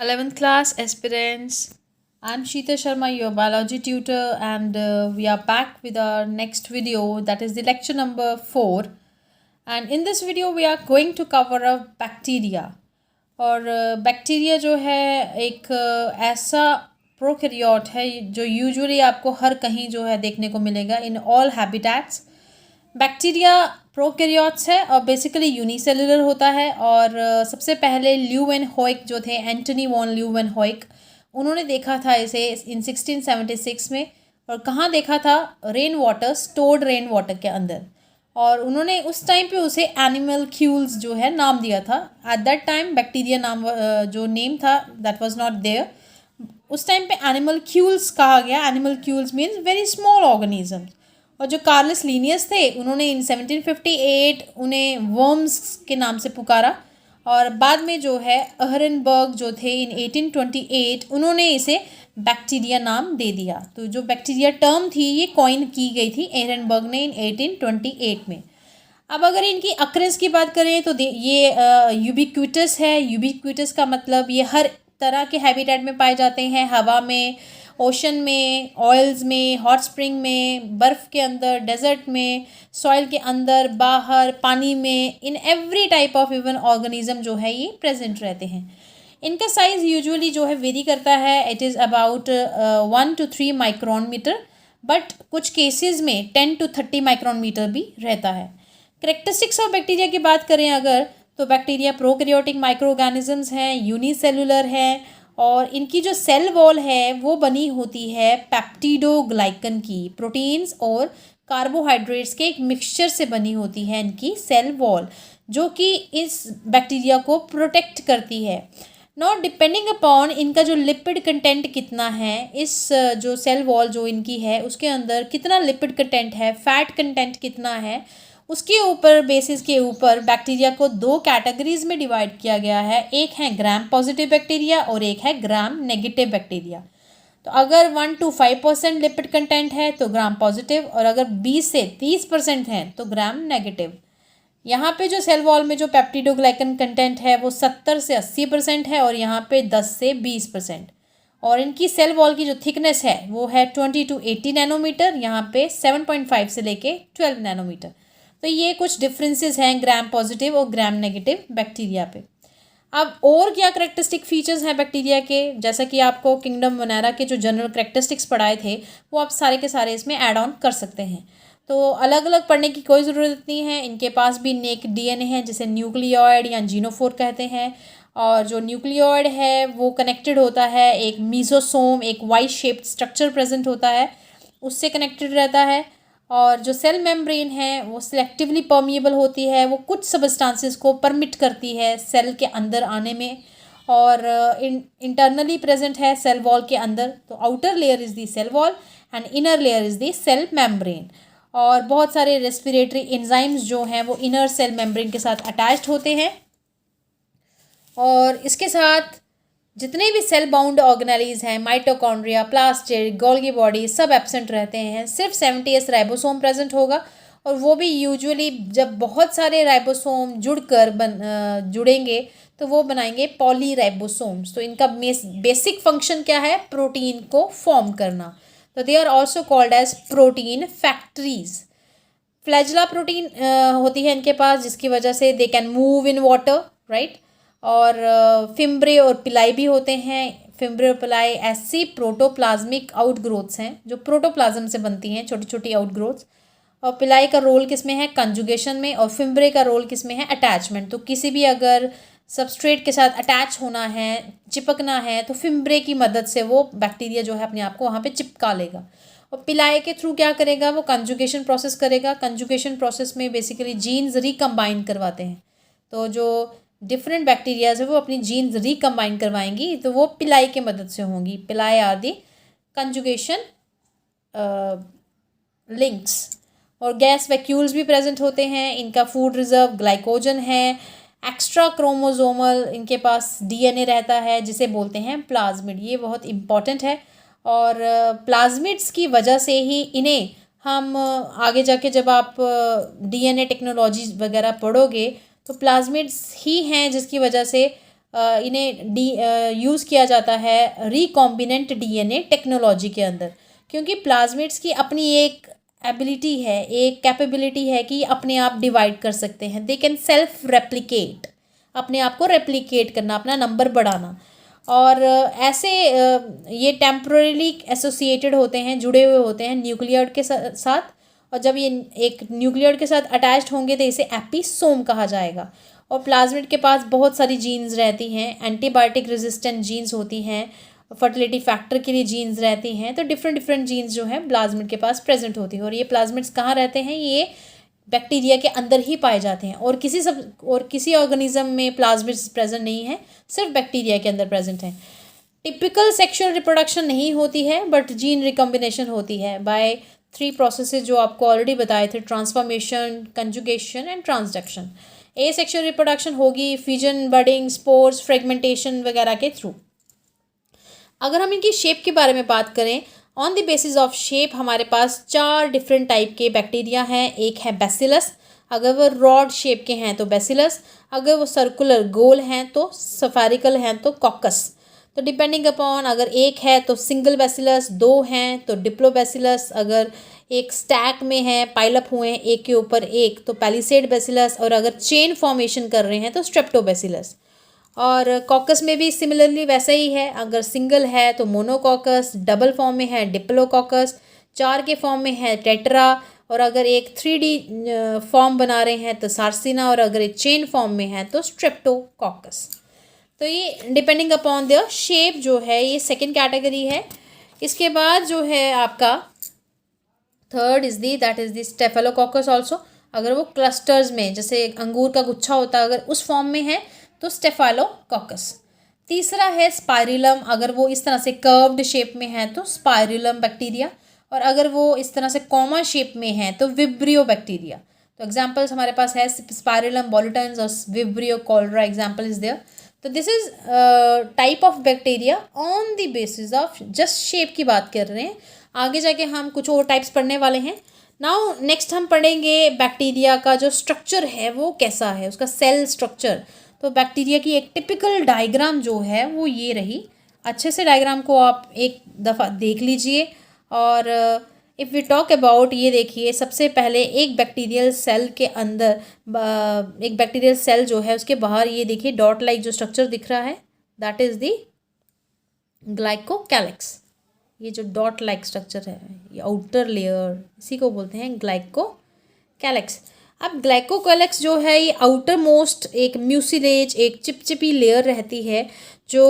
11th class aspirants. I'm Sheeta Sharma, your biology tutor, and we are back with our next video, that is the lecture number 4. And in this video, we are going to cover a bacteria. और bacteria जो है एक ऐसा prokaryote है जो usually आपको हर कहीं जो है देखने को मिलेगा in all habitats. Bacteria prokaryotes है और बेसिकली यूनिसेलुलर होता है. और सबसे पहले ल्यूवेनहोइक जो थे, एंटनी वॉन ल्यूवेनहोइक, उन्होंने देखा था इसे इन 1676 में. और कहाँ देखा था? Rain water, stored rain water के अंदर. और उन्होंने उस टाइम पे उसे एनिमल क्यूल्स जो है नाम दिया था. एट दैट टाइम बैक्टीरिया नाम जो नेम था दैट वाज नॉट देयर. उस टाइम पे एनिमल क्यूल्स कहा गया. Animalcules means very small organism. और जो कार्लस लीनियस थे उन्होंने इन 1758 उन्हें वर्म्स के नाम से पुकारा. और बाद में जो है अहरनबर्ग जो थे इन 1828 उन्होंने इसे बैक्टीरिया नाम दे दिया. तो जो बैक्टीरिया टर्म थी ये कॉइन की गई थी एहरनबर्ग ने इन 1828 में. अब अगर इनकी अक्रेंस की बात करें तो ये यूबिक्विटस है. यूबिक्विटस का मतलब ये हर तरह के हैबिटेट में पाए जाते हैं. हवा में, ओशन में, ऑयल्स में, हॉट स्प्रिंग में, बर्फ़ के अंदर, डेजर्ट में, सॉइल के अंदर, बाहर, पानी में, in every type of even organism जो है ये प्रेजेंट रहते हैं. इनका साइज़ यूजुअली जो है वेरी करता है. It is about 1 to 3 micron metre, but कुछ केसेस में 10 to 30 माइक्रोन मीटर भी रहता है. करेक्टरिस्टिक्स ऑफ बैक्टीरिया की बात करें अगर, तो बैक्टीरिया प्रोकैरियोटिक माइक्रो ऑर्गेनिजम्स हैं, यूनिसेलुलर हैं. और इनकी जो सेल वॉल है वो बनी होती है पेप्टिडोग्लाइकन की, प्रोटीन्स और कार्बोहाइड्रेट्स के एक मिक्सचर से बनी होती है इनकी सेल वॉल, जो कि इस बैक्टीरिया को प्रोटेक्ट करती है. नॉट डिपेंडिंग अपॉन इनका जो लिपिड कंटेंट कितना है, इस जो सेल वॉल जो इनकी है उसके अंदर कितना लिपिड कंटेंट है, फैट कंटेंट कितना है, उसके ऊपर बेसिस के ऊपर बैक्टीरिया को 2 कैटेगरीज में डिवाइड किया गया है. एक है ग्राम पॉजिटिव बैक्टीरिया और एक है ग्राम नेगेटिव बैक्टीरिया. तो अगर 1 to 5% लिपिड कंटेंट है तो ग्राम पॉजिटिव, और अगर 20 से 30% है तो ग्राम नेगेटिव. यहाँ पे जो सेल वॉल में जो पेप्टिडोग्लाइकन कंटेंट है वो 70 से 80% है और यहाँ पे 10 से 20%. और इनकी सेल वॉल की जो थिकनेस है वो है 20 to 80 नैनोमीटर, यहाँ पे 7.5 से लेके 12 नैनोमीटर. तो ये कुछ डिफरेंसेस हैं ग्राम पॉजिटिव और ग्राम नेगेटिव बैक्टीरिया पे. अब और क्या करेक्टरिस्टिक फीचर्स हैं बैक्टीरिया के, जैसा कि आपको किंगडम मोनेरा के जो जनरल करेक्टरिस्टिक्स पढ़ाए थे वो आप सारे के सारे इसमें ऐड ऑन कर सकते हैं. तो अलग अलग पढ़ने की कोई ज़रूरत नहीं है. इनके पास भी नेक डीएनए है जिसे न्यूक्लियोइड या जीनोफोर कहते हैं. और जो न्यूक्लियोइड है वो कनेक्टेड होता है एक मीसोसोम, एक वाई शेप्ड स्ट्रक्चर प्रेजेंट होता है, उससे कनेक्टेड रहता है. और जो सेल मेम्ब्रेन है वो सिलेक्टिवली परमिएबल होती है, वो कुछ सबस्टांसेस को परमिट करती है सेल के अंदर आने में. और इंटरनली प्रेजेंट है सेल वॉल के अंदर. तो outer layer is the cell wall and inner layer is the cell membrane. और बहुत सारे रेस्पिरेटरी एंजाइम्स जो हैं वो इनर सेल मेम्ब्रेन के साथ अटैच्ड होते हैं. और इसके साथ जितने भी सेल बाउंड ऑर्गेनेलीज हैं, माइटोकॉन्ड्रिया, प्लास्टिड, गोल्गी बॉडी, सब एब्सेंट रहते हैं. सिर्फ 70s राइबोसोम प्रेजेंट होगा, और वो भी यूजुअली जब बहुत सारे राइबोसोम जुड़ेंगे तो वो बनाएंगे पॉलीराइबोसोम्स. तो इनका बेसिक फंक्शन क्या है? प्रोटीन को फॉर्म करना. तो they are also called as protein factories. Flagella protein होती है इनके पास, जिसकी वजह से they can move in water, right. और फिम्ब्रे और पिलाई भी होते हैं. फिम्ब्रे और पिलाई ऐसी प्रोटोप्लाज्मिक आउटग्रोथ्स हैं जो प्रोटोप्लाज्म से बनती हैं, छोटी छोटी आउटग्रोथ्स. और पिलाई का रोल किसमें है? कंजुगेशन में. और फिम्ब्रे का रोल किसमें है? अटैचमेंट. तो किसी भी अगर सबस्ट्रेट के साथ अटैच होना है, चिपकना है, तो फिम्ब्रे की मदद से वो बैक्टीरिया जो है अपने आप को वहाँ पे चिपका लेगा. और पिलाई के थ्रू क्या करेगा? वो कंजुगेशन प्रोसेस करेगा. कंजुगेशन प्रोसेस में बेसिकली जीन्स रिकम्बाइन करवाते हैं. तो जो डिफरेंट बैक्टीरियाज है वो अपनी जीन्स रिकम्बाइन करवाएंगी, तो वो पिलाई के मदद से होंगी. पिलाई आर दी कंजुगेशन लिंक्स. और गैस वैक्यूल्स भी प्रेजेंट होते हैं. इनका फूड रिजर्व ग्लाइकोजन है. एक्स्ट्रा क्रोमोजोमल इनके पास डीएनए रहता है जिसे बोलते हैं प्लाज्मिड. ये बहुत इंपॉर्टेंट है. और प्लाज्मिड्स की वजह से ही इन्हें हम आगे जाके जब आप डीएनए टेक्नोलॉजी वगैरह पढ़ोगे तो प्लाज्मिड्स ही हैं जिसकी वजह से इन्हें यूज़ किया जाता है रिकॉम्बिनेंट डीएनए टेक्नोलॉजी के अंदर, क्योंकि प्लाज्मिड्स की अपनी एक एबिलिटी है, एक कैपेबिलिटी है कि अपने आप डिवाइड कर सकते हैं। दे कैन सेल्फ रेप्लिकेट, अपने आप को रेप्लिकेट करना, अपना नंबर बढ़ाना। और ऐसे ये टेम्पररीली एसोसिएटेड होते हैं, जुड़े हुए होते हैं न्यूक्लियड के साथ, और जब ये एक न्यूक्लियड के साथ अटैच्ड होंगे तो इसे एपिसोम कहा जाएगा। और प्लाज्मिड के पास बहुत सारी जीन्स रहती हैं, एंटीबायोटिक रेजिस्टेंट जीन्स होती हैं, फर्टिलिटी फैक्टर के लिए जीन्स रहती हैं। तो डिफरेंट डिफरेंट जीन्स जो है प्लाज्मिड के पास प्रेजेंट होती हैं। और ये प्लाज्मिड्स कहाँ रहते हैं? ये बैक्टीरिया के अंदर ही पाए जाते हैं, और किसी ऑर्गेनिज्म में प्लाज्मिड्स प्रेजेंट नहीं है, सिर्फ बैक्टीरिया के अंदर प्रेजेंट हैं। टिपिकल सेक्शुअल रिप्रोडक्शन नहीं होती है, बट जीन रिकम्बिनेशन होती है बाय 3 प्रोसेसेस जो आपको ऑलरेडी बताए थे, transformation, conjugation and transduction. A sexual reproduction होगी फिजन, बडिंग, स्पोर्स, फ्रेगमेंटेशन वगैरह के थ्रू। अगर हम इनकी शेप के बारे में बात करें, on the basis of shape हमारे पास 4 डिफरेंट टाइप के बैक्टीरिया हैं। एक है बैसिलस, अगर वो रॉड शेप के हैं तो बैसिलस, अगर वो सर्कुलर गोल हैं तो सफेरिकल हैं तो कॉकस। तो डिपेंडिंग अपॉन, अगर एक है तो सिंगल बैसिलस, 2 हैं तो डिप्लोबैसिलस, अगर एक स्टैक में है, पाइलअप हुए हैं एक के ऊपर एक तो पैलिसेड बैसिलस, और अगर चेन फॉर्मेशन कर रहे हैं तो स्ट्रेप्टोबैसिलस। और कॉकस में भी सिमिलरली वैसा ही है, अगर सिंगल है तो मोनोकॉकस, डबल फॉर्म में है डिप्लोकॉकस, 4 के फॉर्म में है टेट्रा, और अगर एक 3D फॉर्म बना रहे हैं तो सार्सिना, और अगर एक चेन फॉर्म में है तो स्ट्रेप्टोकॉकस। तो ये डिपेंडिंग अपॉन द शेप जो है ये सेकेंड कैटेगरी है। इसके बाद जो है आपका third is that is the staphylococcus also. अगर वो क्लस्टर्स में, जैसे अंगूर का गुच्छा होता है, अगर उस फॉर्म में है तो स्टेफेलोकॉकस। तीसरा है स्पाइरिलम, अगर वो इस तरह से कर्व्ड शेप में है तो स्पाइरिलम बैक्टीरिया, और अगर वो इस तरह से कॉमा शेप में है तो विब्रियो बैक्टीरिया। तो एग्जाम्पल्स हमारे पास है स्पाइरिलम बोलिटन्स और Vibrio cholerae, example is there. तो this is type of bacteria on the basis of just shape की बात कर रहे हैं। आगे जाके हम कुछ और टाइप्स पढ़ने वाले हैं। नाउ नेक्स्ट हम पढ़ेंगे बैक्टीरिया का जो स्ट्रक्चर है वो कैसा है, उसका सेल स्ट्रक्चर। तो बैक्टीरिया की एक टिपिकल डायग्राम जो है वो ये रही। अच्छे से डायग्राम को आप एक दफ़ा देख लीजिए। और इफ़ वी टॉक अबाउट, ये देखिए सबसे पहले एक बैक्टीरियल सेल के अंदर, एक बैक्टीरियल सेल जो है उसके बाहर ये देखिए डॉट लाइक जो स्ट्रक्चर दिख रहा है, दैट इज़ द ग्लाइकोकैलिक्स। ये जो डॉट लाइक स्ट्रक्चर है, ये आउटर लेयर, इसी को बोलते हैं ग्लाइकोकैलिक्स। अब ग्लाइकोकैलिक्स जो है ये आउटर मोस्ट एक म्यूसिलेज, एक चिपचिपी लेयर रहती है जो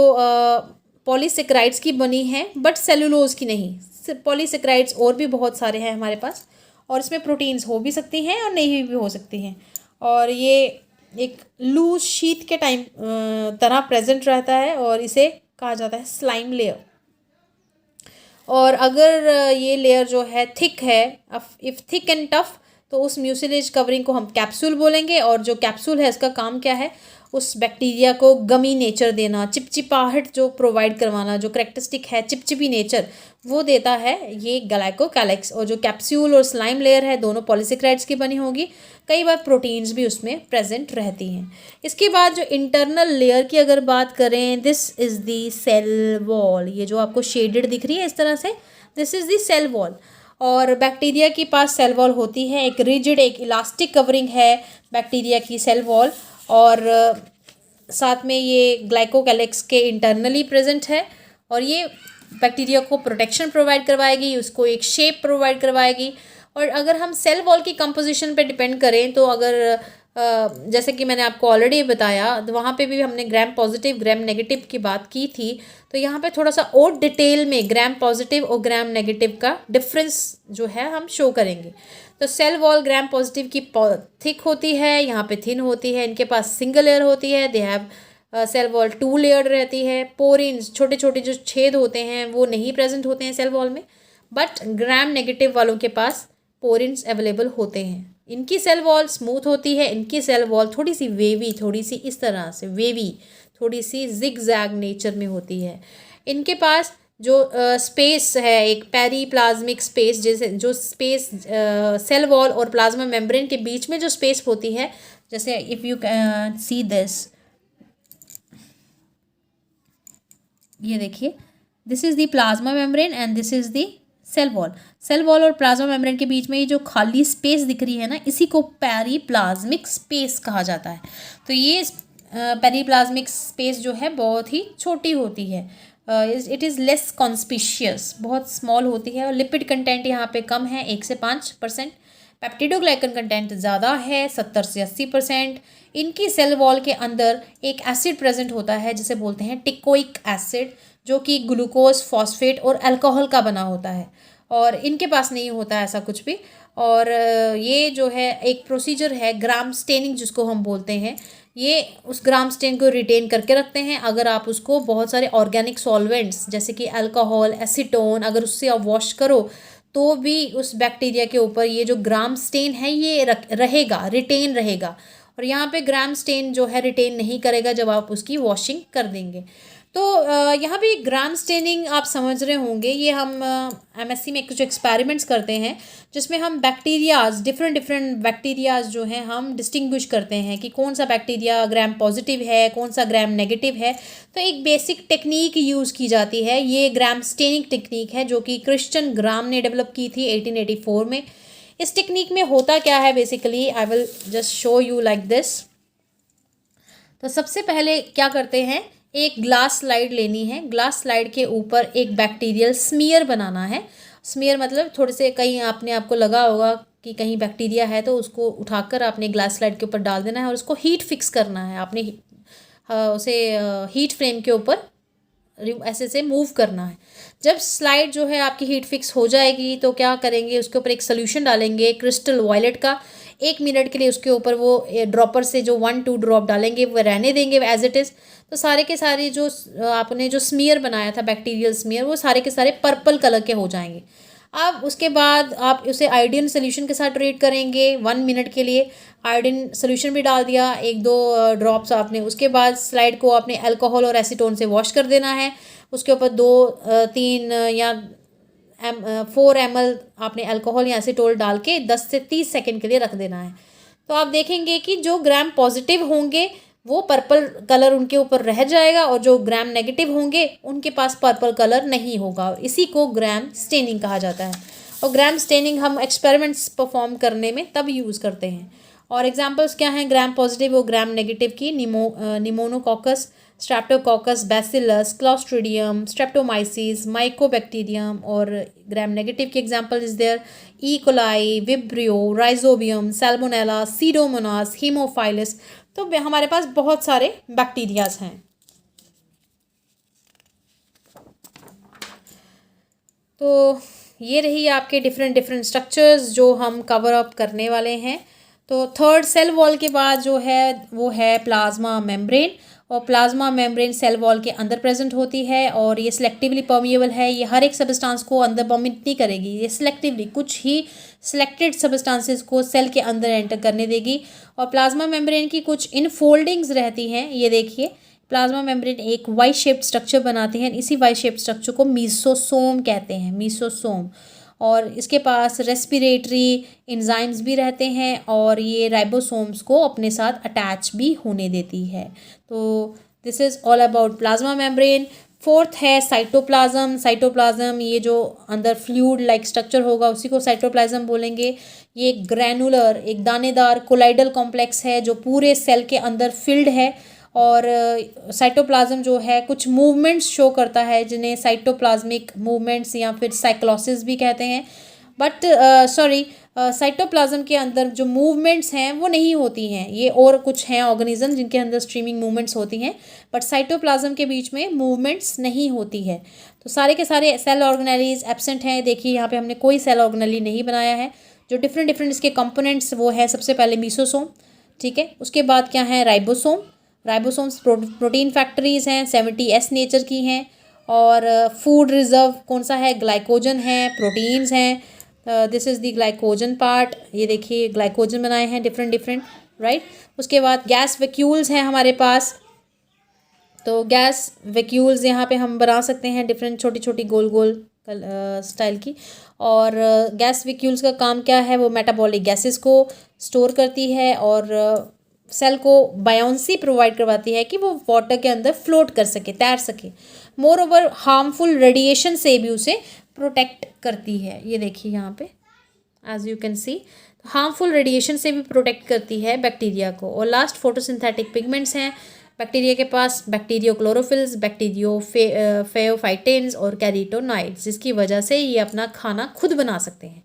पॉलीसेक्राइड्स की बनी है, बट सेलुलोज की नहीं। पॉलीसेक्राइड्स और भी बहुत सारे हैं हमारे पास, और इसमें प्रोटीन्स हो भी सकती हैं और नहीं भी हो सकती हैं। और ये एक लूज शीट के टाइम तरह प्रेजेंट रहता है, और इसे कहा जाता है स्लाइम लेयर। और अगर ये लेयर जो है थिक है, इफ़ थिक एंड टफ, तो उस म्यूसिलेज कवरिंग को हम कैप्सूल बोलेंगे। और जो कैप्सूल है इसका काम क्या है, उस बैक्टीरिया को गमी नेचर देना, चिपचिपाहट जो प्रोवाइड करवाना, जो करेक्टरिस्टिक है चिपचिपी नेचर, वो देता है ये ग्लाइकोकैलिक्स। और जो कैप्सूल और स्लाइम लेयर है दोनों पॉलीसेक्राइड्स की बनी होगी, कई बार प्रोटीन्स भी उसमें प्रेजेंट रहती हैं। इसके बाद जो इंटरनल लेयर की अगर बात करें, this is the cell wall. ये जो आपको शेडेड दिख रही है इस तरह से, this is the cell wall. और बैक्टीरिया के पास सेल वॉल होती है, एक रिजिड, एक इलास्टिक कवरिंग है बैक्टीरिया की सेल वॉल। और साथ में ये ग्लाइकोकैलिक्स के इंटरनली प्रेजेंट है, और ये बैक्टीरिया को प्रोटेक्शन प्रोवाइड करवाएगी, उसको एक शेप प्रोवाइड करवाएगी। और अगर हम सेल वॉल की कंपोजिशन पे डिपेंड करें, तो अगर जैसे कि मैंने आपको ऑलरेडी बताया, तो वहाँ पे भी हमने ग्राम पॉजिटिव ग्राम नेगेटिव की बात की थी। तो यहाँ पे थोड़ा सा और डिटेल में ग्राम पॉजिटिव और ग्राम नेगेटिव का डिफरेंस जो है हम शो करेंगे। तो सेल वॉल ग्राम पॉजिटिव की थिक होती है, यहाँ पे थिन होती है। इनके पास सिंगल लेयर होती है, they have cell wall 2 layer रहती है। पोरिन्स, छोटे छोटे जो छेद होते हैं वो नहीं प्रेजेंट होते हैं सेल वॉल में, बट ग्राम नेगेटिव वालों के पास पोरिन्स अवेलेबल होते हैं। इनकी सेल वॉल स्मूथ होती है, इनकी सेल वॉल थोड़ी सी वेवी, थोड़ी सी इस तरह से वेवी, थोड़ी सी जिगजैग नेचर में होती है। इनके पास जो स्पेस है, एक पेरीप्लाज्मिक स्पेस, जैसे जो स्पेस सेल वॉल और प्लाज्मा मेम्ब्रेन के बीच में जो स्पेस होती है, जैसे if you can see this, ये देखिए, this is the plasma membrane and this is the cell wall. Cell wall और प्लाज्मा मेम्ब्रेन के बीच में ये जो खाली स्पेस दिख रही है ना, इसी को पेरीप्लाज्मिक स्पेस कहा जाता है। तो ये पेरीप्लाज्मिक स्पेस जो है बहुत ही छोटी होती है, इट इज़ लेस कॉन्स्पिशियस, बहुत स्मॉल होती है, और लिपिड कंटेंट यहाँ पे कम है, 1 से 5%। पेप्टिडोग्लाइकन कंटेंट ज़्यादा है, 70 से 80%। इनकी सेल वॉल के अंदर एक एसिड प्रेजेंट होता है जिसे बोलते हैं टिकोइक एसिड, जो कि ग्लूकोज, फॉस्फेट और अल्कोहल का बना होता है, और इनके पास नहीं होता है ऐसा कुछ भी। और ये जो है एक प्रोसीजर है ग्राम स्टेनिंग जिसको हम बोलते हैं, ये उस ग्राम स्टेन को रिटेन करके रखते हैं। अगर आप उसको बहुत सारे ऑर्गेनिक सॉल्वेंट्स जैसे कि अल्कोहल, एसीटोन, अगर उससे आप वॉश करो तो भी उस बैक्टीरिया के ऊपर ये जो ग्राम स्टेन है ये रहेगा, रिटेन रहेगा। और यहाँ पे ग्राम स्टेन जो है रिटेन नहीं करेगा जब आप उसकी वॉशिंग कर देंगे। तो यहाँ पे ग्राम स्टेनिंग आप समझ रहे होंगे, ये हम एमएससी में कुछ एक्सपेरिमेंट्स करते हैं जिसमें हम बैक्टीरियाज, डिफरेंट बैक्टीरियाज जो हैं हम डिस्टिंग्विश करते हैं कि कौन सा बैक्टीरिया ग्राम पॉजिटिव है, कौन सा ग्राम नेगेटिव है। तो एक बेसिक टेक्निक यूज़ की जाती है, ये ग्राम स्टेनिंग टेक्निक है जो कि क्रिश्चियन ग्राम ने डेवलप की थी 1884 में। इस टेक्निक में होता क्या है basically, I will just show you like this. तो सबसे पहले क्या करते हैं, एक ग्लास स्लाइड लेनी है, ग्लास स्लाइड के ऊपर एक बैक्टीरियल स्मीयर बनाना है। स्मीयर मतलब थोड़े से, कहीं आपको लगा होगा कि कहीं बैक्टीरिया है तो उसको उठाकर आपने ग्लास स्लाइड के ऊपर डाल देना है और उसको हीट फिक्स करना है, आपने उसे हीट फ्रेम के ऊपर ऐसे से मूव करना है। जब स्लाइड जो है आपकी हीट फिक्स हो जाएगी तो क्या करेंगे, उसके ऊपर एक सोल्यूशन डालेंगे क्रिस्टल वायलेट का। 1 मिनट के लिए उसके ऊपर वो ड्रॉपर से जो 1-2 ड्रॉप डालेंगे, वो रहने देंगे एज इट इज़। तो सारे के सारे जो आपने जो स्मीयर बनाया था, बैक्टीरियल स्मीयर, वो सारे के सारे पर्पल कलर के हो जाएंगे। अब उसके बाद आप उसे आयोडीन सोल्यूशन के साथ ट्रीट करेंगे 1 मिनट के लिए। आयोडीन सोल्यूशन भी डाल दिया, 1-2 ड्रॉप्स आपने। उसके बाद स्लाइड को आपने अल्कोहल और एसीटोन से वॉश कर देना है। उसके ऊपर 2-3 या 4 ml आपने अल्कोहल या एसीटोन डाल के 10 से 30 सेकेंड के लिए रख देना है। तो आप देखेंगे कि जो ग्राम पॉजिटिव होंगे वो पर्पल कलर उनके ऊपर रह जाएगा, और जो ग्राम नेगेटिव होंगे उनके पास पर्पल कलर नहीं होगा। इसी को ग्राम स्टेनिंग कहा जाता है। और ग्राम स्टेनिंग हम एक्सपेरिमेंट्स परफॉर्म करने में तब यूज़ करते हैं। और एग्जांपल्स क्या हैं ग्राम पॉजिटिव और ग्राम नेगेटिव की, pneumococcus, streptococcus bacillus, clostridium, streptomyces, mycobacterium. और ग्राम नेगेटिव की example is there E coli, vibrio, rhizobium, salmonella, pseudomonas, haemophilus. तो हमारे पास बहुत सारे बैक्टीरियाज हैं। तो ये रही आपके डिफरेंट स्ट्रक्चर्स जो हम कवर अप करने वाले हैं। तो थर्ड सेल वॉल के बाद जो है वो है प्लाज्मा मेम्ब्रेन। और प्लाज्मा मेम्ब्रेन सेल वॉल के अंदर प्रेजेंट होती है, और ये सिलेक्टिवली परमिएबल है। ये हर एक सब्सटेंस को अंदर परमिट नहीं करेगी, ये सिलेक्टिवली कुछ ही सिलेक्टेड सब्सटेंसेस को सेल के अंदर एंटर करने देगी। और प्लाज्मा मेम्ब्रेन की कुछ इनफोल्डिंग्स रहती हैं, ये देखिए। प्लाज्मा मेम्ब्रेन एक वाई शेप्ड स्ट्रक्चर बनाते हैं, इसी वाई शेप्ड स्ट्रक्चर को मीसोसोम कहते हैं, मीसोसोम। और इसके पास रेस्पिरेटरी एंजाइम्स भी रहते हैं, और ये राइबोसोम्स को अपने साथ अटैच भी होने देती है। तो this is all about plasma membrane. Fourth है साइटोप्लाज्म। साइटोप्लाज्म ये जो अंदर फ्लूइड लाइक स्ट्रक्चर होगा उसी को साइटोप्लाज्म बोलेंगे। ये एक ग्रैनुलर, एक दानेदार कोलाइडल कॉम्प्लेक्स है जो पूरे सेल के अंदर फिल्ड है। और साइटोप्लाज्म जो है कुछ मूवमेंट्स शो करता है जिन्हें साइटोप्लाज्मिक मूवमेंट्स या फिर साइक्लोसिस भी कहते हैं। बट साइटोप्लाज्म के अंदर जो मूवमेंट्स हैं वो नहीं होती हैं, ये और कुछ हैं ऑर्गेनिज्म जिनके अंदर स्ट्रीमिंग मूवमेंट्स होती हैं, बट साइटोप्लाज्म के बीच में मूवमेंट्स नहीं होती है। तो सारे के सारे सेल ऑर्गेनेलीज एब्सेंट हैं। देखिए यहाँ पे हमने कोई सेल ऑर्गेनेली नहीं बनाया है। जो डिफरेंट इसके कंपोनेंट्स वो है, सबसे पहले मीसोसोम, ठीक है। उसके बाद क्या है राइबोसोम। राइबोसोम्स प्रोटीन फैक्ट्रीज हैं, 70S नेचर की हैं। और फूड रिजर्व कौन सा है, ग्लाइकोजन है, प्रोटीन्स हैं। This is the glycogen part, ये देखिए ग्लाइकोजन बनाए हैं डिफरेंट राइट। उसके बाद गैस वैक्यूल्स हैं हमारे पास। तो गैस वैक्यूल्स यहाँ पे हम बना सकते हैं डिफरेंट छोटी छोटी गोल गोल स्टाइल की। और गैस वैक्यूल्स का काम क्या है, वो मेटाबॉलिक गैसेस को स्टोर करती है और सेल को बायोंसी प्रोवाइड करवाती है कि वो वाटर के अंदर फ्लोट कर सके, तैर सके। मोर ओवर हार्मफुल रेडिएशन से भी उसे प्रोटेक्ट करती है। ये देखिए यहाँ पे as you can see, harmful radiation से भी प्रोटेक्ट करती है बैक्टीरिया को। और लास्ट फोटोसिंथेटिक पिगमेंट्स हैं बैक्टीरिया के पास, बैक्टीरियो क्लोरोफिल्स, बैक्टीरियो फेओफाइटिन्स और कैरोटीनॉइड्स, जिसकी वजह से ये अपना खाना खुद बना सकते हैं।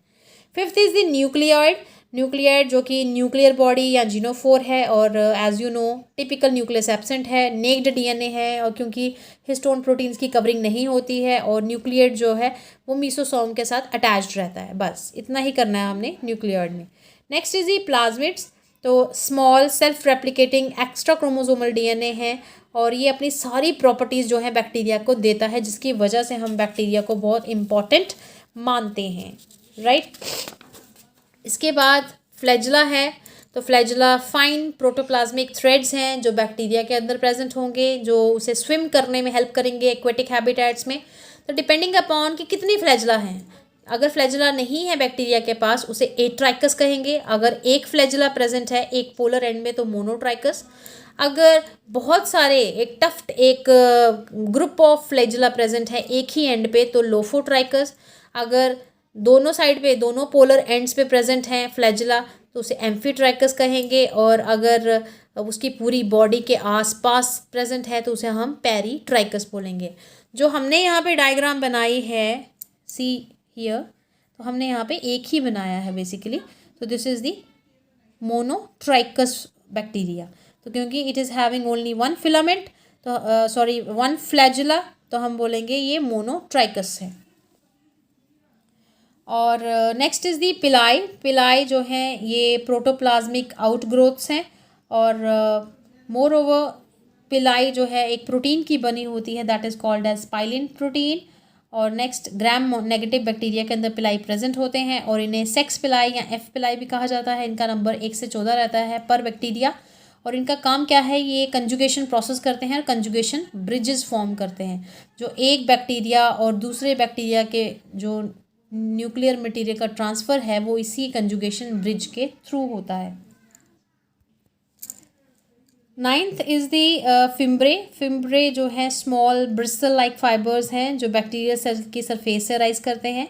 Fifth is the nucleoid. Nucleoid जो कि न्यूक्लियर बॉडी या जीनोफोर है और as you know typical nucleus absent है, नेक्ड डीएनए है, और क्योंकि हिस्टोन प्रोटीन्स की कवरिंग नहीं होती है, और न्यूक्लियोइड जो है वो मीसोसोम के साथ अटैच्ड रहता है। बस इतना ही करना है हमने न्यूक्लियोइड में। Next is the plasmids. तो small self replicating extrachromosomal DNA है, और ये अपनी सारी प्रॉपर्टीज़ जो है बैक्टीरिया को देता है, जिसकी वजह से हम बैक्टीरिया को बहुत इम्पॉर्टेंट मानते हैं, राइट। इसके बाद फ्लैजिला है। तो फ्लैजिला फाइन प्रोटोप्लाज्मिक थ्रेड्स हैं जो बैक्टीरिया के अंदर प्रेजेंट होंगे, जो उसे स्विम करने में हेल्प करेंगे एक्वेटिक हैबिटेट्स में। तो डिपेंडिंग अपॉन कि कितनी फ्लैजिला हैं, अगर फ्लैजिला नहीं है बैक्टीरिया के पास उसे एट्राइकस कहेंगे। अगर एक फ्लैजिला प्रेजेंट है एक पोलर एंड में तो मोनोट्राइकस। अगर बहुत सारे एक टफ्ट एक ग्रुप ऑफ फ्लैजिला प्रेजेंट है एक ही एंड पे तो लोफोट्राइकस। अगर दोनों साइड पे दोनों पोलर एंड्स पे प्रेजेंट हैं फ्लैजिला तो उसे एम्फीट्राइकस कहेंगे। और अगर उसकी पूरी बॉडी के आसपास प्रेजेंट है तो उसे हम पेरीट्राइकस बोलेंगे। जो हमने यहाँ पे डायग्राम बनाई है, सी हियर, तो हमने यहाँ पे एक ही बनाया है बेसिकली। तो this is the monotrichous bacteria. तो क्योंकि it is having only one filament, तो सॉरी वन फ्लैजिला, तो हम बोलेंगे ये मोनोट्राइकस है। और नेक्स्ट इज़ दी पिलाई। पिलाई जो हैं ये प्रोटोप्लाज्मिक आउटग्रोथ्स हैं, और मोर ओवर पिलाई जो है एक प्रोटीन की बनी होती है that is called as pilin protein. और नेक्स्ट ग्राम नेगेटिव बैक्टीरिया के अंदर पिलाई प्रेजेंट होते हैं, और इन्हें सेक्स पिलाई या एफ पिलाई भी कहा जाता है। इनका नंबर 1 से 14 रहता है पर बैक्टीरिया। और इनका काम क्या है, ये कंजुगेशन प्रोसेस करते हैं और कंजुगेशन ब्रिजेस फॉर्म करते हैं, जो एक बैक्टीरिया और दूसरे बैक्टीरिया के जो न्यूक्लियर मटेरियल का ट्रांसफ़र है वो इसी कंजुगेशन ब्रिज के थ्रू होता है। Ninth is the fimbriae. Fimbriae जो है स्मॉल ब्रिस्टल लाइक फाइबर्स हैं जो बैक्टीरिया सेल की सरफेस से राइज करते हैं।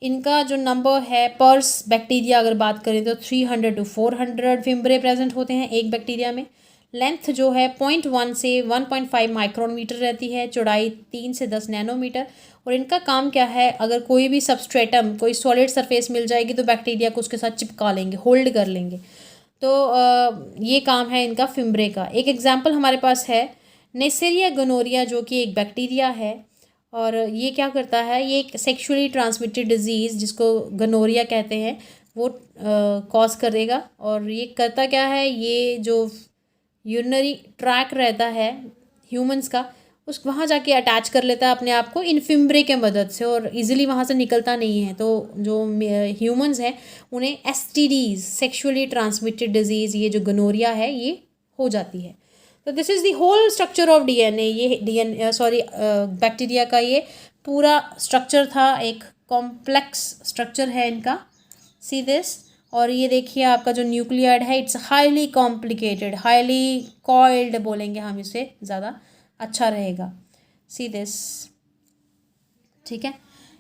इनका जो नंबर है पर्स बैक्टीरिया अगर बात करें तो 300 to 400 फिम्ब्रे प्रेजेंट होते हैं एक बैक्टीरिया में। लेंथ जो है 0.1 से 1.5 माइक्रोन मीटर रहती है, चौड़ाई 3 से 10 नैनोमीटर। और इनका काम क्या है, अगर कोई भी सबस्ट्रेटम कोई सॉलिड सरफेस मिल जाएगी तो बैक्टीरिया को उसके साथ चिपका लेंगे, होल्ड कर लेंगे। तो ये काम है इनका फिम्ब्रे का। एक एग्जांपल हमारे पास है नेसेरिया गोनोरिया जो कि एक बैक्टीरिया है, और ये क्या करता है, ये एक सेक्सुअली ट्रांसमिटेड डिजीज़ जिसको गोनोरिया कहते हैं वो कॉज करेगा। और ये करता क्या है, ये जो यूरिनरी ट्रैक रहता है ह्यूमंस का उस वहाँ जाके अटैच कर लेता है अपने आप को इन फिम्ब्रे के मदद से, और इजीली वहाँ से निकलता नहीं है। तो जो ह्यूमंस हैं उन्हें एसटीडीज सेक्सुअली ट्रांसमिटेड डिजीज़ ये जो गोनोरिया है ये हो जाती है। तो this is the whole structure of DNA. ये बैक्टीरिया का ये पूरा स्ट्रक्चर था, एक कॉम्प्लेक्स स्ट्रक्चर है इनका। सी दिस, और ये देखिए आपका जो न्यूक्लियाइड है it's highly complicated, highly coiled बोलेंगे हम इसे, ज़्यादा अच्छा रहेगा। सी दिस, ठीक है।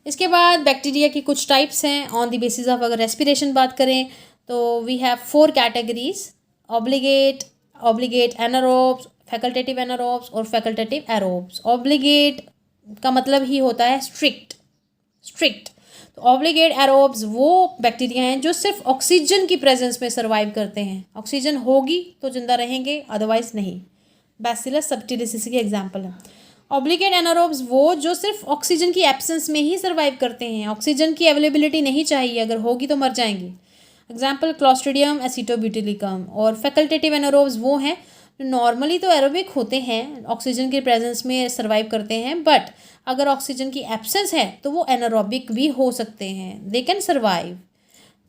इसके बाद बैक्टीरिया की कुछ टाइप्स हैं ऑन द बेसिस ऑफ, अगर रेस्पिरेशन बात करें तो we have 4 categories, obligate anaerobes, facultative anaerobes और फैकल्टेटिव एरोब्स। ऑब्लिगेट का मतलब ही होता है स्ट्रिक्ट। तो ऑब्लिगेट एरोब्स वो बैक्टीरिया हैं जो सिर्फ ऑक्सीजन की प्रेजेंस में सर्वाइव करते हैं। ऑक्सीजन होगी तो जिंदा रहेंगे, अदरवाइज नहीं। बैसिलस सबटिलिसिस की एग्जांपल है। ऑब्लिगेट एनारोब्स वो जो सिर्फ ऑक्सीजन की एब्सेंस में ही सर्वाइव करते हैं, ऑक्सीजन की अवेलेबिलिटी नहीं चाहिए, अगर होगी तो मर जाएंगे। Example clostridium acetobutylicum. और फैकल्टेटिव एनारोब्स वो हैं जो नॉर्मली तो एरोबिक होते हैं, ऑक्सीजन के प्रेजेंस में सर्वाइव करते हैं, बट अगर ऑक्सीजन की एब्सेंस है तो वो एनारोबिक भी हो सकते हैं, they can survive.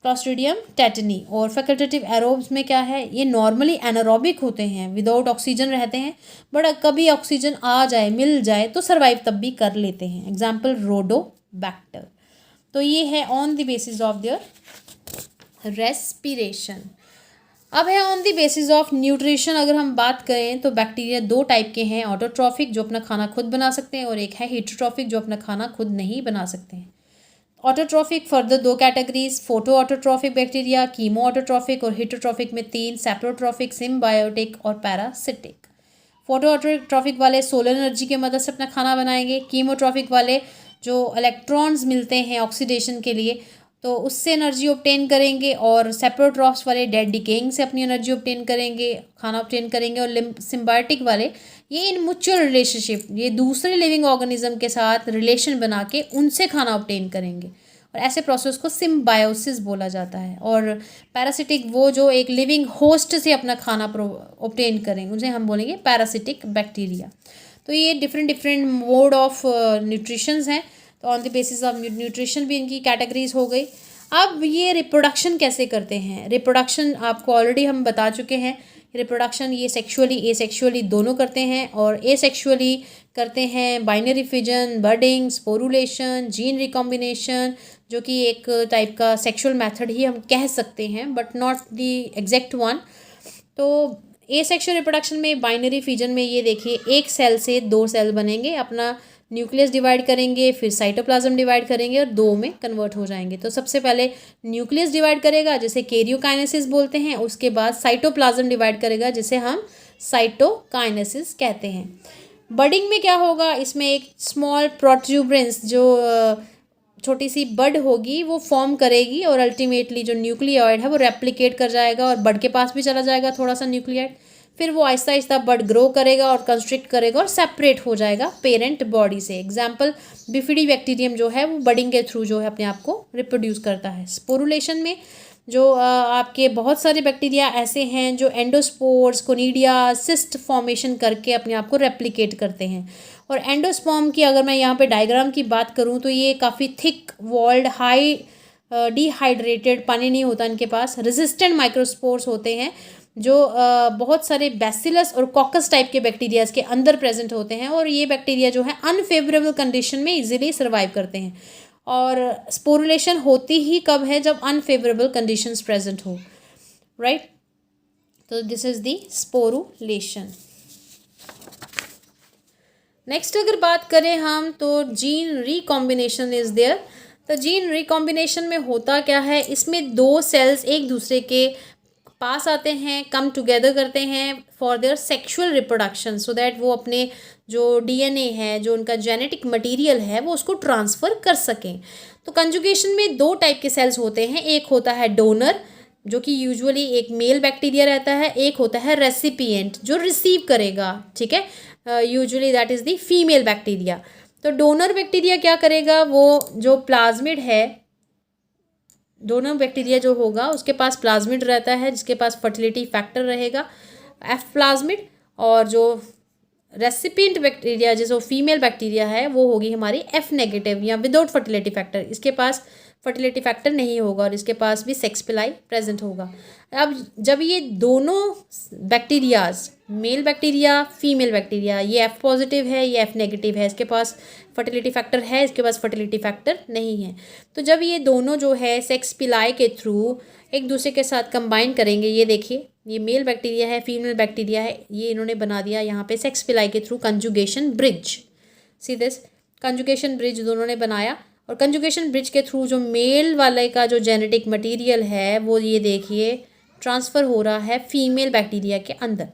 Clostridium tetani. और फैकल्टेटिव एरोब्स में क्या है, ये नॉर्मली एनारोबिक होते हैं, विदाउट ऑक्सीजन रहते हैं, बट कभी ऑक्सीजन आ जाए मिल जाए तो सर्वाइव तब भी कर लेते हैं। एग्जाम्पल रोडोबैक्टर। तो ये है on the basis of their respiration. अब है on the basis of nutrition. अगर हम बात करें तो बैक्टीरिया दो टाइप के हैं, ऑटोट्रॉफिक जो अपना खाना खुद बना सकते हैं, और एक है हेटरोट्रॉफिक जो अपना खाना खुद नहीं बना सकते हैं। ऑटोट्रॉफिक फर्दर दो categories, photo autotrophic bacteria, chemo autotrophic, और हेटरोट्रॉफिक में तीन, सेप्रोट्रॉफिक, सिम्बायोटिक और पैरासिटिक। फोटो ऑटोट्रॉफिक वाले सोलर एनर्जी की मदद से अपना खाना बनाएंगे। कीमोट्रॉफिक वाले जो इलेक्ट्रॉन्स मिलते हैं ऑक्सीडेशन के लिए तो उससे एनर्जी ऑब्टेन करेंगे, और सेप्रोट्रॉफ्स वाले डेड डिकेइंग से अपनी एनर्जी ऑब्टेन करेंगे, खाना ऑब्टेन करेंगे। और सिम्बायोटिक वाले ये इन म्यूचुअल रिलेशनशिप, ये दूसरे लिविंग ऑर्गेनिज्म के साथ रिलेशन बना के उनसे खाना ऑब्टेन करेंगे, और ऐसे प्रोसेस को सिम्बायोसिस बोला जाता है। और पैरासिटिक वो जो एक लिविंग होस्ट से अपना खाना ऑब्टेन करेंगे उसे हम बोलेंगे पैरासिटिक बैक्टीरिया। तो ये डिफरेंट मोड ऑफ न्यूट्रिशंस हैं। तो on the basis of nutrition भी इनकी कैटेगरीज हो गई। अब ये रिप्रोडक्शन कैसे करते हैं? रिप्रोडक्शन आपको ऑलरेडी हम बता चुके हैं। रिप्रोडक्शन ये सेक्सुअली एसेक्सुअली दोनों करते हैं, और एसेक्सुअली करते हैं binary fission, budding, sporulation, gene recombination, जो कि एक टाइप का सेक्सुअल मेथड ही हम कह सकते हैं but not the exact one. तो एसेक्सुअल रिप्रोडक्शन में बाइनरी फिजन में ये देखिए एक सेल से दो सेल बनेंगे, अपना न्यूक्लियस डिवाइड करेंगे, फिर साइटोप्लाज्म डिवाइड करेंगे और दो में कन्वर्ट हो जाएंगे। तो सबसे पहले न्यूक्लियस डिवाइड करेगा जिसे कैरियोकाइनेसिस बोलते हैं, उसके बाद साइटोप्लाज्म डिवाइड करेगा जिसे हम साइटोकाइनेसिस कहते हैं। बडिंग में क्या होगा? इसमें एक स्मॉल प्रोट्यूबरेंस जो छोटी सी बड होगी वो फॉर्म करेगी, और अल्टीमेटली जो न्यूक्लियोइड है वो रेप्लिकेट कर जाएगा और बड के पास भी चला जाएगा थोड़ा सा न्यूक्लियोइड। फिर वो आहिस्ता आहिस्ता बड ग्रो करेगा और कंस्ट्रिक्ट करेगा और सेपरेट हो जाएगा पेरेंट बॉडी से। एग्जाम्पल बिफिडी बैक्टीरियम जो है वो बडिंग के थ्रू जो है अपने आप को रिप्रोड्यूस करता है। स्पोरुलेशन में जो आपके बहुत सारे बैक्टीरिया ऐसे हैं जो एंडोस्पोर्स, कोनिडिया, सिस्ट फॉर्मेशन करके अपने आप को रेप्लिकेट करते हैं। और एंडोस्पर्म की अगर मैं यहाँ पे डायग्राम की बात करूँ तो ये काफ़ी थिक वॉल्ड, हाई डिहाइड्रेटेड, पानी नहीं होता इनके पास, रेजिस्टेंट माइक्रोस्पोर्स होते हैं जो बहुत सारे बैसिलस और कॉकस टाइप के बैक्टीरियाज के अंदर प्रेजेंट होते हैं, और ये बैक्टीरिया जो है अनफेवरेबल कंडीशन में इजीली सर्वाइव करते हैं। और स्पोरुलेशन होती ही कब है? जब अनफेवरेबल कंडीशंस प्रेजेंट हो, राइट। तो this is the sporulation. Next अगर बात करें हम तो जीन रिकॉम्बिनेशन इज देयर। तो जीन रिकॉम्बिनेशन में होता क्या है? इसमें दो सेल्स एक दूसरे के पास आते हैं, कम टुगेदर करते हैं for their sexual reproduction, so that वो अपने जो डीएनए है, जो उनका जेनेटिक मटेरियल है, वो उसको ट्रांसफ़र कर सकें। तो कंजुगेशन में दो टाइप के सेल्स होते हैं, एक होता है डोनर जो कि यूजुअली एक मेल बैक्टीरिया रहता है, एक होता है रेसिपिएंट जो रिसीव करेगा, ठीक है, usually that is the female bacteria. तो डोनर बैक्टीरिया क्या करेगा? वो जो प्लाज्मिड है, डोनर बैक्टीरिया जो होगा उसके पास प्लाज्मिड रहता है जिसके पास फर्टिलिटी फैक्टर रहेगा एफ प्लाज्मिड, और जो रेसिपिएंट बैक्टीरिया जैसे फीमेल बैक्टीरिया है वो होगी हमारी एफ नेगेटिव या विदाउट फर्टिलिटी फैक्टर, इसके पास फर्टिलिटी फैक्टर नहीं होगा और इसके पास भी सेक्स पिलाई प्रेजेंट होगा। अब जब ये दोनों bacterias, male bacteria, female bacteria, ये एफ पॉजिटिव है, ये एफ नेगेटिव है, इसके पास फर्टिलिटी फैक्टर है, इसके पास फर्टिलिटी फैक्टर नहीं है, तो जब ये दोनों जो है सेक्स पिलाई के थ्रू एक दूसरे के साथ कंबाइन करेंगे, ये देखिए ये मेल बैक्टीरिया है, फीमेल बैक्टीरिया है, ये इन्होंने बना दिया यहाँ पे सेक्स पिलाई के through conjugation bridge. See this conjugation bridge दोनों ने बनाया, और कंजुगेशन ब्रिज के थ्रू जो मेल वाले का जो जेनेटिक मटेरियल है वो ये देखिए ट्रांसफ़र हो रहा है फीमेल बैक्टीरिया के अंदर,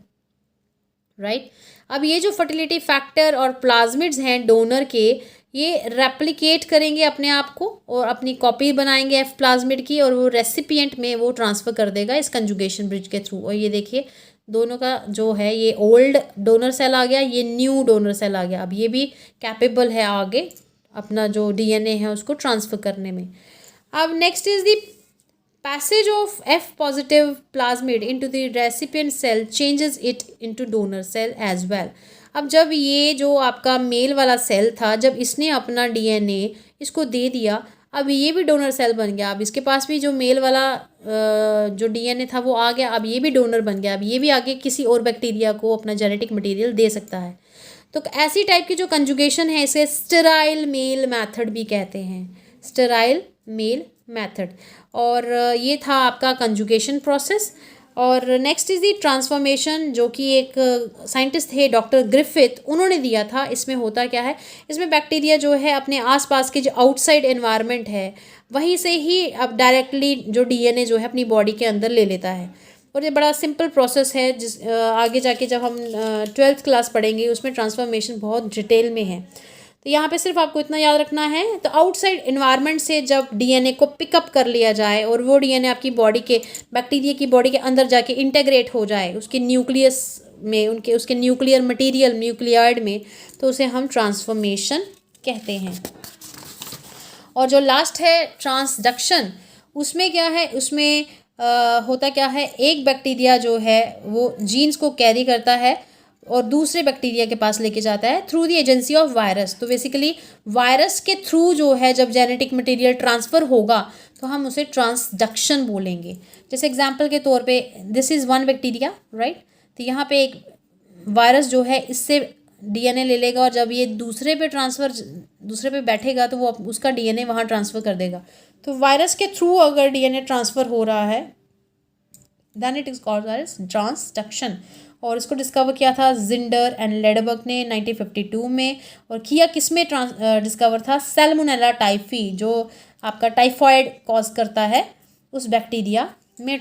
राइट। अब ये जो फर्टिलिटी फैक्टर और प्लाज्मिड्स हैं डोनर के, ये रेप्लिकेट करेंगे अपने आप को और अपनी कॉपी बनाएंगे एफ प्लाज्मिड की, और वो रेसिपिएंट में वो ट्रांसफ़र कर देगा इस कंजुगेशन ब्रिज के थ्रू। और ये देखिए दोनों का जो है ये ओल्ड डोनर सेल आ गया, ये न्यू डोनर सेल आ गया। अब ये भी कैपेबल है आगे अपना जो डीएनए है उसको ट्रांसफ़र करने में। अब next is the passage of F positive plasmid into the recipient cell changes it into donor cell as well। अब जब ये जो आपका मेल वाला सेल था, जब इसने अपना डीएनए इसको दे दिया, अब ये भी डोनर सेल बन गया। अब इसके पास भी जो मेल वाला जो डीएनए था वो आ गया, अब ये भी डोनर बन गया। अब ये भी आगे किसी और बैक्टीरिया को अपना जेनेटिक मटेरियल दे सकता है। तो ऐसी टाइप की जो कंजुगेशन है इसे स्टेराइल मेल मेथड भी कहते हैं, स्टेराइल मेल मेथड। और ये था आपका कंजुगेशन प्रोसेस। और नेक्स्ट इज़ दी ट्रांसफॉर्मेशन, जो कि एक साइंटिस्ट थे डॉक्टर ग्रिफिथ, उन्होंने दिया था। इसमें होता क्या है, इसमें बैक्टीरिया जो है अपने आसपास के जो आउटसाइड एनवायरनमेंट है वहीं से ही अब डायरेक्टली जो डीएनए जो है अपनी बॉडी के अंदर ले लेता है। और ये बड़ा सिंपल प्रोसेस है, जिस आगे जाके जब हम 12th क्लास पढ़ेंगे उसमें ट्रांसफॉर्मेशन बहुत डिटेल में है। तो यहाँ पे सिर्फ आपको इतना याद रखना है, तो आउटसाइड इन्वायरमेंट से जब डीएनए को पिकअप कर लिया जाए और वो डीएनए आपकी बॉडी के बैक्टीरिया की बॉडी के अंदर जाके इंटेग्रेट हो जाए उसके न्यूक्लियस में, उसके न्यूक्लियर मटेरियल न्यूक्लियाइड में, तो उसे हम ट्रांसफॉर्मेशन कहते हैं। और जो लास्ट है ट्रांसडक्शन, उसमें क्या है, उसमें होता क्या है, एक बैक्टीरिया जो है वो जीन्स को कैरी करता है और दूसरे बैक्टीरिया के पास लेके जाता है through the agency of virus. तो बेसिकली वायरस के थ्रू जो है जब जेनेटिक मटेरियल ट्रांसफ़र होगा तो हम उसे ट्रांसडक्शन बोलेंगे। जैसे एग्जांपल के तौर पे this is one bacteria, right. तो यहाँ पे एक वायरस जो है इससे डीएनए ले लेगा और जब ये दूसरे पे बैठेगा तो वो उसका डीएनए वहाँ ट्रांसफ़र कर देगा। तो वायरस के थ्रू अगर डीएनए ट्रांसफ़र हो रहा है then it is called as transduction. और इसको डिस्कवर किया था जिंडर एंड लेडबर्ग ने 1952 में। और किया किस में डिस्कवर था, सैल्मोनेला टाइफी, जो आपका टाइफॉइड कॉज करता है, उस बैक्टीरिया में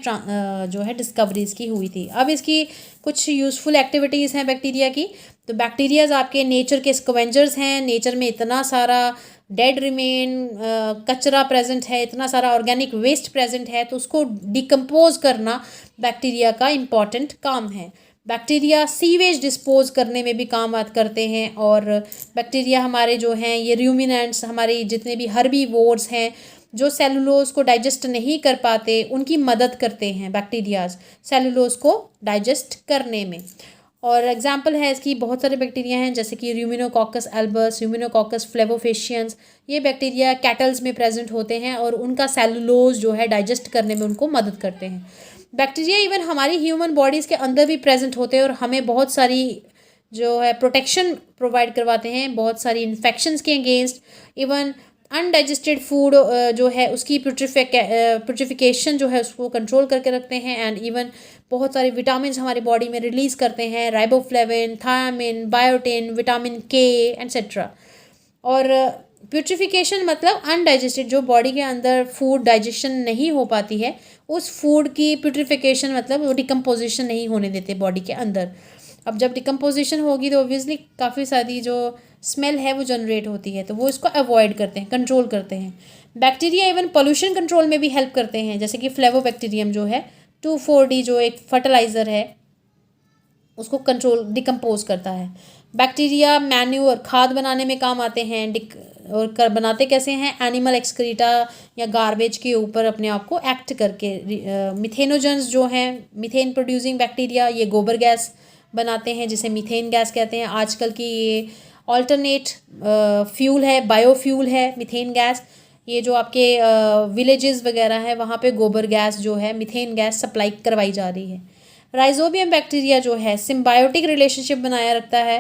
जो है डिस्कवरी इसकी हुई थी। अब इसकी कुछ यूज़फुल एक्टिविटीज़ हैं बैक्टीरिया की। तो बैक्टीरियाज आपके नेचर के स्कवेंजर्स हैं। नेचर में इतना सारा डेड रिमेन कचरा प्रेजेंट है, इतना सारा ऑर्गेनिक वेस्ट प्रेजेंट है, तो उसको डिकम्पोज करना बैक्टीरिया का इम्पॉर्टेंट काम है। बैक्टीरिया सीवेज डिस्पोज करने में भी काम करते हैं। और बैक्टीरिया हमारे जो हैं ये रूमिनेंट्स, हमारे जितने भी हर्बीवोर्स हैं जो सेलुलोज को डाइजेस्ट नहीं कर पाते, उनकी मदद करते हैं बैक्टीरियाज सेलुलोज को डाइजेस्ट करने में। और एग्जाम्पल है इसकी बहुत सारे बैक्टीरिया हैं, जैसे कि र्यूमिनोकॉकस एल्बस, र्यूमिनोकॉकस फ्लेवोफेशियंस। ये बैक्टीरिया कैटल्स में प्रेजेंट होते हैं और उनका सेलुलोज जो है डाइजेस्ट करने में उनको मदद करते हैं। बैक्टीरिया इवन हमारी ह्यूमन बॉडीज़ के अंदर भी प्रेजेंट होते हैं और हमें बहुत सारी जो है प्रोटेक्शन प्रोवाइड करवाते हैं, बहुत सारी इन्फेक्शंस के अगेंस्ट। इवन अनडाइजेस्टेड फूड जो है उसकी प्यूट्रिफिकेशन जो है उसको कंट्रोल करके रखते हैं। एंड इवन बहुत सारे विटामिन हमारी बॉडी में रिलीज़ करते हैं, राइबोफ्लेविन, थायामिन, बायोटिन, विटामिन के एट्सेट्रा। और प्यूट्रिफिकेशन मतलब अनडाइजेस्टेड, जो बॉडी के अंदर फूड डाइजेशन नहीं हो पाती है उस फूड की प्यूट्रिफिकेशन मतलब वो डिकम्पोजिशन नहीं होने देते बॉडी के अंदर। अब जब डिकम्पोजिशन होगी तो ऑब्वियसली काफ़ी सारी जो स्मेल है वो जनरेट होती है, तो वो इसको अवॉइड करते हैं, कंट्रोल करते हैं। बैक्टीरिया इवन पोल्यूशन कंट्रोल में भी हेल्प करते हैं, जैसे कि फ्लेवोबैक्टीरियम जो है 2,4-D जो एक फर्टिलाइज़र है उसको कंट्रोल डिकम्पोज करता है। बैक्टीरिया मैन्यूअर खाद बनाने में काम आते हैं। और बनाते कैसे हैं, एनिमल एक्सक्रीटा या गार्बेज के ऊपर अपने आप को एक्ट करके। मिथेनोजेंस जो हैं, मीथेन प्रोड्यूसिंग बैक्टीरिया, ये गोबर गैस बनाते हैं जिसे मीथेन गैस कहते हैं। आजकल की ये ऑल्टरनेट फ्यूल है, बायोफ्यूल है मीथेन गैस। ये जो आपके विलेजेस वगैरह है वहाँ पे गोबर गैस जो है मीथेन गैस सप्लाई करवाई जा रही है। राइजोबियम बैक्टीरिया जो है सिम्बायोटिक रिलेशनशिप बनाए रखता है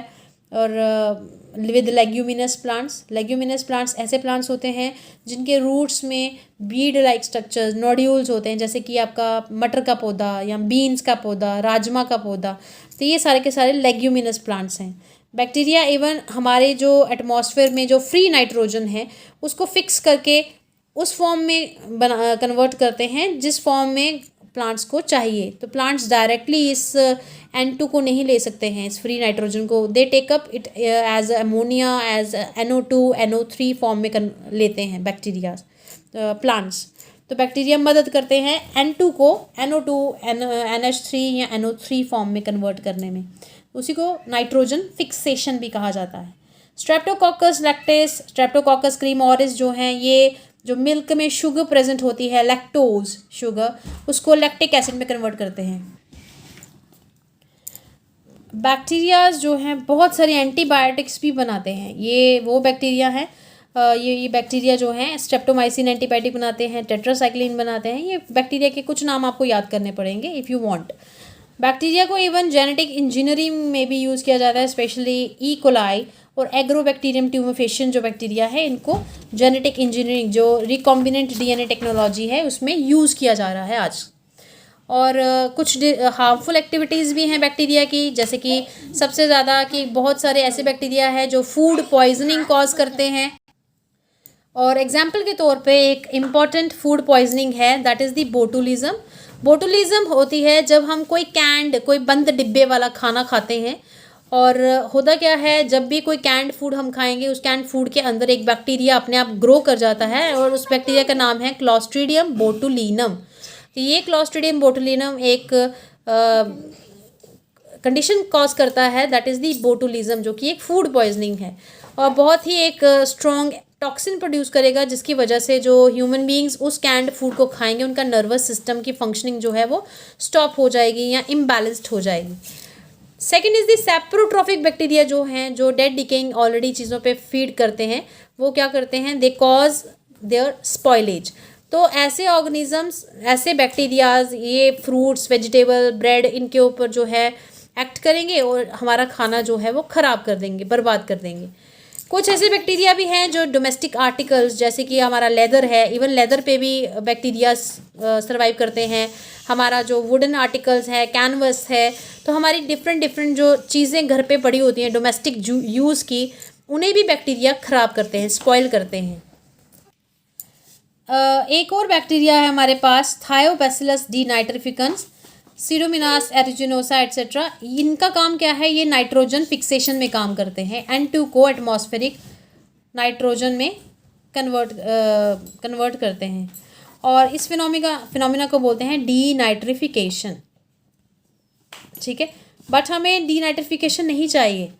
और with leguminous plants. Leguminous plants ऐसे प्लांट्स होते हैं जिनके रूट्स में बीड लाइक स्ट्रक्चर्स, नोड्यूल्स होते हैं, जैसे कि आपका मटर का पौधा या बीन्स का पौधा, राजमा का पौधा। तो ये सारे के सारे लेग्यूमिनस प्लांट्स हैं। बैक्टीरिया इवन हमारे जो एटमॉस्फेयर में जो फ्री नाइट्रोजन है उसको फिक्स करके उस फॉर्म में कन्वर्ट करते हैं जिस फॉर्म में प्लांट्स को चाहिए। तो प्लांट्स डायरेक्टली इस N2 को नहीं ले सकते हैं, इस फ्री नाइट्रोजन को। They take up it as ammonia, as NO2, NO3 form में लेते हैं बैक्टीरिया प्लांट्स। तो बैक्टीरिया मदद करते हैं N2 को NO2, NH3 या NO3 फॉर्म में कन्वर्ट करने में। उसी को नाइट्रोजन फिक्सेशन भी कहा जाता है। Streptococcus lactase, Streptococcus cream orris जो हैं, ये जो मिल्क में शुगर प्रेजेंट होती है, लैक्टोज शुगर, उसको लैक्टिक एसिड में कन्वर्ट करते हैं। बैक्टीरियाज जो हैं बहुत सारी एंटीबायोटिक्स भी बनाते हैं। ये वो बैक्टीरिया हैं, ये बैक्टीरिया जो हैं स्ट्रेप्टोमाइसिन एंटीबायोटिक बनाते हैं, टेट्रासाइक्लिन बनाते हैं। ये बैक्टीरिया के कुछ नाम आपको याद करने पड़ेंगे इफ़ यू वांट। बैक्टीरिया को इवन जेनेटिक इंजीनियरिंग में भी यूज़ किया जाता है, स्पेशली ई कोलाई और एग्रोबैक्टीरियम ट्यूमेफेशियन जो बैक्टीरिया है, इनको जेनेटिक इंजीनियरिंग जो रिकॉम्बिनेंट DNA टेक्नोलॉजी है उसमें यूज़ किया जा रहा है आज। और कुछ हार्मफुल एक्टिविटीज़ भी हैं बैक्टीरिया की, जैसे कि सबसे ज़्यादा कि बहुत सारे ऐसे बैक्टीरिया हैं जो फूड पॉइजनिंग कॉज करते हैं। और एग्जाम्पल के तौर पे एक इम्पॉर्टेंट फूड पॉइजनिंग है, that is the botulism. Botulism होती है जब हम कोई बंद डिब्बे वाला खाना खाते हैं, और होता क्या है, जब भी कोई कैंड फूड हम खाएंगे उस कैंड फूड के अंदर एक बैक्टीरिया अपने आप ग्रो कर जाता है, और उस बैक्टीरिया का नाम है क्लॉस्ट्रीडियम बोटुलिनम। तो ये क्लॉस्ट्रीडियम बोटुलिनम एक कंडीशन कॉज करता है, दैट इज़ दी बोटुलिज्म, जो कि एक फूड पॉइजनिंग है और बहुत ही एक स्ट्रॉन्ग टॉक्सिन प्रोड्यूस करेगा, जिसकी वजह से जो ह्यूमन बीइंग्स उस कैंड फूड को खाएंगे उनका नर्वस सिस्टम की फंक्शनिंग जो है वो स्टॉप हो जाएगी या इम्बैलेंस्ड हो जाएगी। सेकेंड इज़ दी सैप्रोट्रॉफिक बैक्टीरिया, जो हैं जो डेड डिकेइंग ऑलरेडी चीज़ों पे फीड करते हैं, वो क्या करते हैं, दे कॉज देयर स्पॉइलेज। तो ऐसे ऑर्गेनिजम्स, ऐसे बैक्टीरियाज, ये फ्रूट्स, वेजिटेबल, ब्रेड, इनके ऊपर जो है एक्ट करेंगे और हमारा खाना जो है वो ख़राब कर देंगे, बर्बाद कर देंगे। कुछ ऐसे बैक्टीरिया भी हैं जो डोमेस्टिक आर्टिकल्स, जैसे कि हमारा लेदर है, इवन लेदर पे भी बैक्टीरिया सर्वाइव करते हैं। हमारा जो वुडन आर्टिकल्स है, कैनवस है, तो हमारी डिफरेंट जो चीज़ें घर पे पड़ी होती हैं डोमेस्टिक यूज़ की, उन्हें भी बैक्टीरिया ख़राब करते हैं, स्पॉइल करते हैं। एक और बैक्टीरिया है हमारे पास, थायोबैसिलस डीनाइट्रिफिकेंस, सीरोमिनास एरिजिनोसा एट्सेट्रा। इनका काम क्या है, ये नाइट्रोजन फिक्सेशन में काम करते हैं, N2 एटमॉस्फेरिक नाइट्रोजन में कन्वर्ट करते हैं, और इस फिनोमिना को बोलते हैं डीनाइट्रिफिकेशन। ठीक है, बट हमें डीनाइट्रिफिकेशन नहीं चाहिए,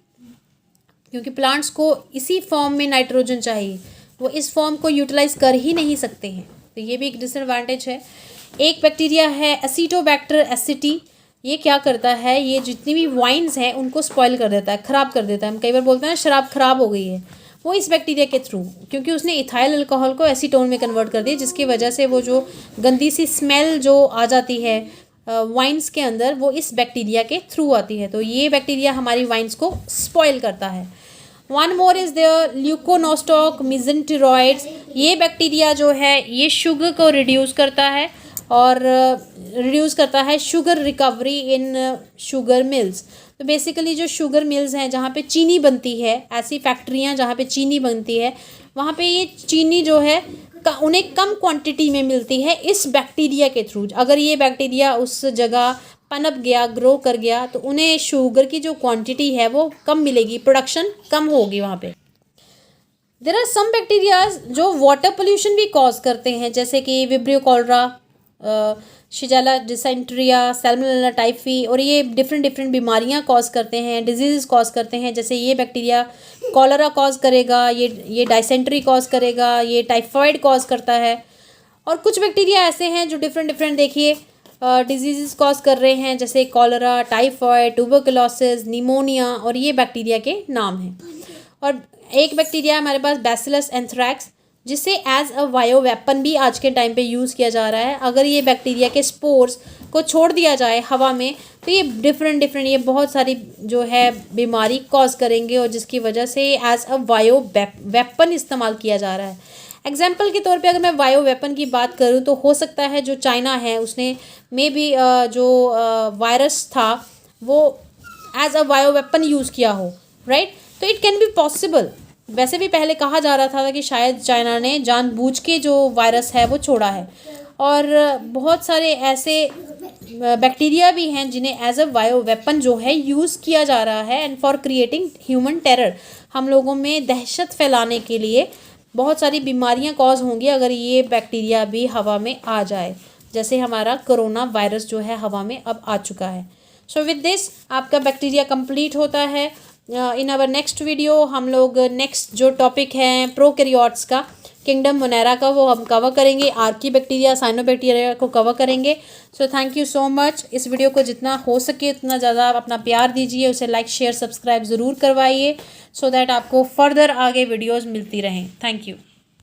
क्योंकि प्लांट्स को इसी फॉर्म में नाइट्रोजन चाहिए, वो इस फॉर्म को यूटिलाइज कर ही नहीं सकते हैं, तो ये भी एक डिसएडवांटेज है। एक बैक्टीरिया है एसिटोबैक्टर एसिटी, ये क्या करता है, ये जितनी भी वाइन्स हैं उनको स्पॉइल कर देता है, ख़राब कर देता है। हम कई बार बोलते हैं शराब ख़राब हो गई है, वो इस बैक्टीरिया के थ्रू, क्योंकि उसने इथाइल अल्कोहल को एसीटोन में कन्वर्ट कर दिया, जिसकी वजह से वो जो गंदी सी स्मेल जो आ जाती है वाइन्स के अंदर, वो इस बैक्टीरिया के थ्रू आती है। तो ये बैक्टीरिया हमारी वाइन्स को स्पॉइल करता है। One more is there leuconostoc mesenteroides. ये बैक्टीरिया जो है ये शुगर को रिड्यूस करता है, और रिड्यूस करता है sugar recovery in sugar mills. तो बेसिकली जो शुगर मिल्स हैं जहाँ पे चीनी बनती है, ऐसी फैक्ट्रियाँ जहाँ पे चीनी बनती है, वहाँ पे ये चीनी जो है उन्हें कम क्वांटिटी में मिलती है इस बैक्टीरिया के थ्रू। अगर ये बैक्टीरिया उस जगह पनप गया, ग्रो कर गया, तो उन्हें शुगर की जो क्वांटिटी है वो कम मिलेगी, प्रोडक्शन कम होगी वहाँ पे। देयर आर सम बैक्टीरियाज जो वाटर पोल्यूशन भी कॉज करते हैं, जैसे कि विब्रियो कॉलरा, शिगेल्ला डिसेंट्रिया, सैल्मोनेला टाइफी, और ये डिफरेंट बीमारियां कॉज करते हैं, डिजीज़ कॉज करते हैं। जैसे ये बैक्टीरिया कॉलरा कॉज करेगा, ये डाइसेंट्री कॉज करेगा, ये टाइफाइड कॉज करता है। और कुछ बैक्टीरिया ऐसे हैं जो डिफरेंट देखिए डिजीज़ कॉज कर रहे हैं, जैसे कॉलरा, टाइफाइड, ट्यूबरकुलोसिस, निमोनिया, और ये बैक्टीरिया के नाम हैं। और एक बैक्टीरिया हमारे पास बैसिलस एंथ्रैक्स, जिसे एज अ बायो वेपन भी आज के टाइम पे यूज़ किया जा रहा है। अगर ये बैक्टीरिया के स्पोर्स को छोड़ दिया जाए हवा में, तो ये डिफरेंट ये बहुत सारी जो है बीमारी कॉज करेंगे, और जिसकी वजह से एज अ बायो वेपन इस्तेमाल किया जा रहा है। एग्जाम्पल के तौर पे अगर मैं बायो वेपन की बात करूँ, तो हो सकता है जो चाइना है उसने में भी जो वायरस था वो as a bio weapon use किया हो, राइट। तो इट कैन बी पॉसिबल। वैसे भी पहले कहा जा रहा था कि शायद चाइना ने जानबूझ के जो वायरस है वो छोड़ा है, और बहुत सारे ऐसे बैक्टीरिया भी हैं जिन्हें एज अ बायो वेपन जो है यूज़ किया जा रहा है, and for creating human terror, हम लोगों में दहशत फैलाने के लिए। बहुत सारी बीमारियां कॉज होंगी अगर ये बैक्टीरिया भी हवा में आ जाए, जैसे हमारा कोरोना वायरस जो है हवा में अब आ चुका है। सो विद दिस आपका बैक्टीरिया कंप्लीट होता है। इन आवर नेक्स्ट वीडियो हम लोग नेक्स्ट जो टॉपिक है प्रोकैरियोट्स का, किंगडम मोनेरा का, वो हम कवर करेंगे। आर्की बैक्टीरिया, साइनोबैक्टीरिया को कवर करेंगे। So thank you so much. इस वीडियो को जितना हो सके उतना ज़्यादा अपना प्यार दीजिए, उसे लाइक शेयर सब्सक्राइब ज़रूर करवाइए, सो दैट आपको फर्दर आगे वीडियोज़ मिलती रहें। Thank you.